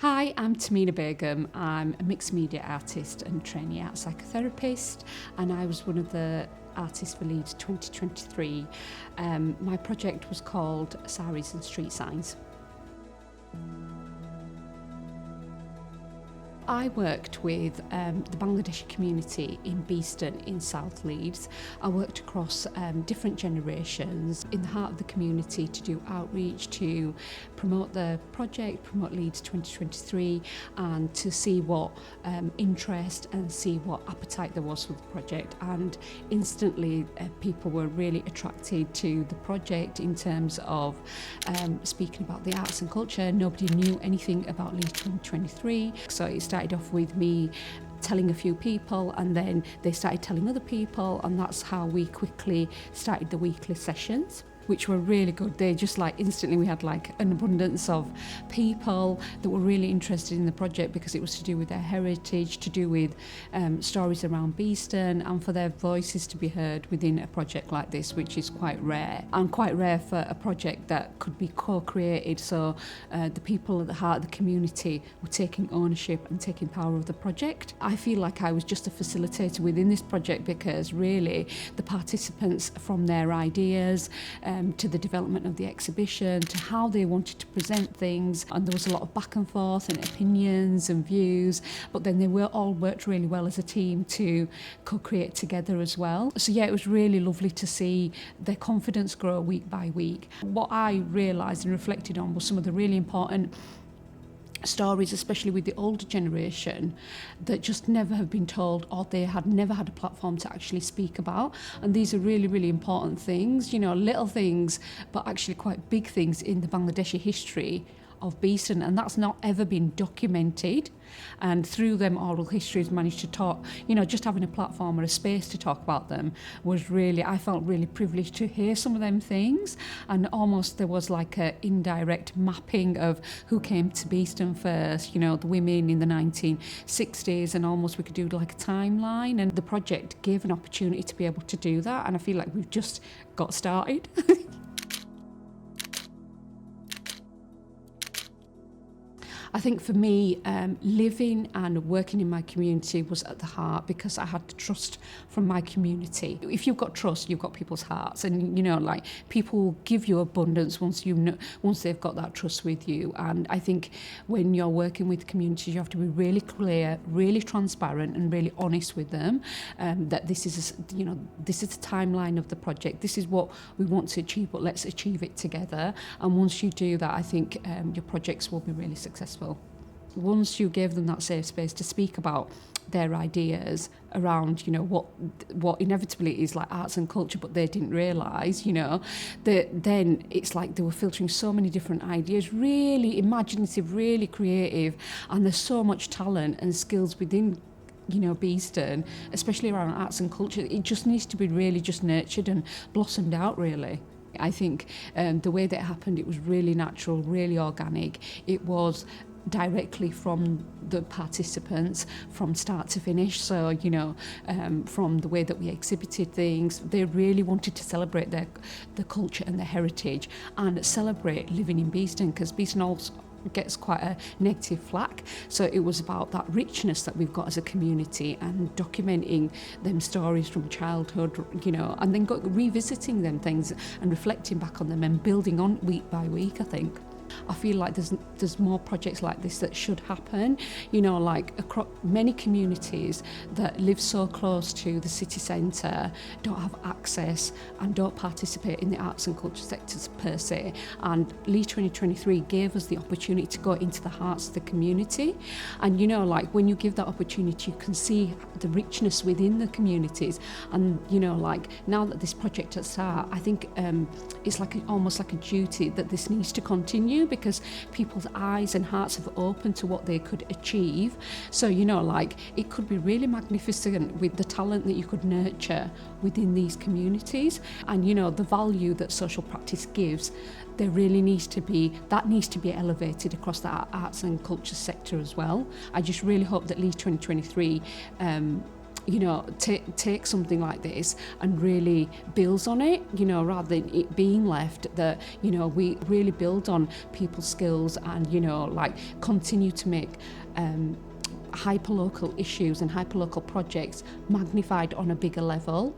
Hi, I'm Thahmina Begum. I'm a mixed media artist and trainee art psychotherapist, and I was one of the artists for LEEDS 2023. My project was called Sarees and Street Signs. I worked with the Bangladeshi community in Beeston in South Leeds. I worked across different generations in the heart of the community to do outreach, to promote the project, promote LEEDS 2023, and to see what interest and see what appetite there was for the project. And instantly people were really attracted to the project in terms of speaking about the arts and culture. Nobody knew anything about LEEDS 2023, so it started off with me telling a few people, and then they started telling other people, and that's how we quickly started the weekly sessions, which were really good. They just instantly we had an abundance of people that were really interested in the project because it was to do with their heritage, to do with stories around Beeston, and for their voices to be heard within a project like this, which is quite rare, and quite rare for a project that could be co-created. So the people at the heart of the community were taking ownership and taking power of the project. I feel like I was just a facilitator within this project because really the participants, from their ideas to the development of the exhibition, to how they wanted to present things, and there was a lot of back and forth and opinions and views, but then they were all worked really well as a team to co-create together as well. So yeah, it was really lovely to see their confidence grow week by week. What I realised and reflected on was some of the really important stories, especially with the older generation, that just never have been told, or they had never had a platform to actually speak about. And these are really, really important things, little things, but actually quite big things in the Bangladeshi history of Beeston, and that's not ever been documented. And through them oral histories managed to talk, just having a platform or a space to talk about them was really, I felt really privileged to hear some of them things. And almost there was an indirect mapping of who came to Beeston first, the women in the 1960s, and almost we could do a timeline. And the project gave an opportunity to be able to do that, and I feel like we've just got started. I think for me, living and working in my community was at the heart, because I had the trust from my community. If you've got trust, you've got people's hearts, and people will give you abundance once they've got that trust with you. And I think when you're working with communities, you have to be really clear, really transparent, and really honest with them. That this is the timeline of the project. This is what we want to achieve, but let's achieve it together. And once you do that, I think your projects will be really successful. Once you give them that safe space to speak about their ideas around, what inevitably is arts and culture, but they didn't realise, that then it's they were filtering so many different ideas, really imaginative, really creative, and there's so much talent and skills within Beeston, especially around arts and culture. It just needs to be really just nurtured and blossomed out, really. I think the way that it happened, it was really natural, really organic. It was directly from the participants from start to finish. So, from the way that we exhibited things, they really wanted to celebrate the culture and their heritage, and celebrate living in Beeston, because Beeston also gets quite a negative flack. So it was about that richness that we've got as a community, and documenting them stories from childhood, and then revisiting them things and reflecting back on them and building on week by week, I think. I feel like there's more projects like this that should happen, across many communities that live so close to the city centre, don't have access and don't participate in the arts and culture sectors per se. And LEEDS 2023 gave us the opportunity to go into the hearts of the community. And when you give that opportunity, you can see the richness within the communities. And now that this project has started, I think it's almost like a duty that this needs to continue, because people's eyes and hearts have opened to what they could achieve. So it could be really magnificent with the talent that you could nurture within these communities. And the value that social practice gives, there really needs to be elevated across the arts and culture sector as well. I just really hope that LEEDS 2023 you know, take something like this and really builds on it, you know, rather than it being left, that, you know, we really build on people's skills and, you know, like continue to make hyperlocal issues and hyperlocal projects magnified on a bigger level.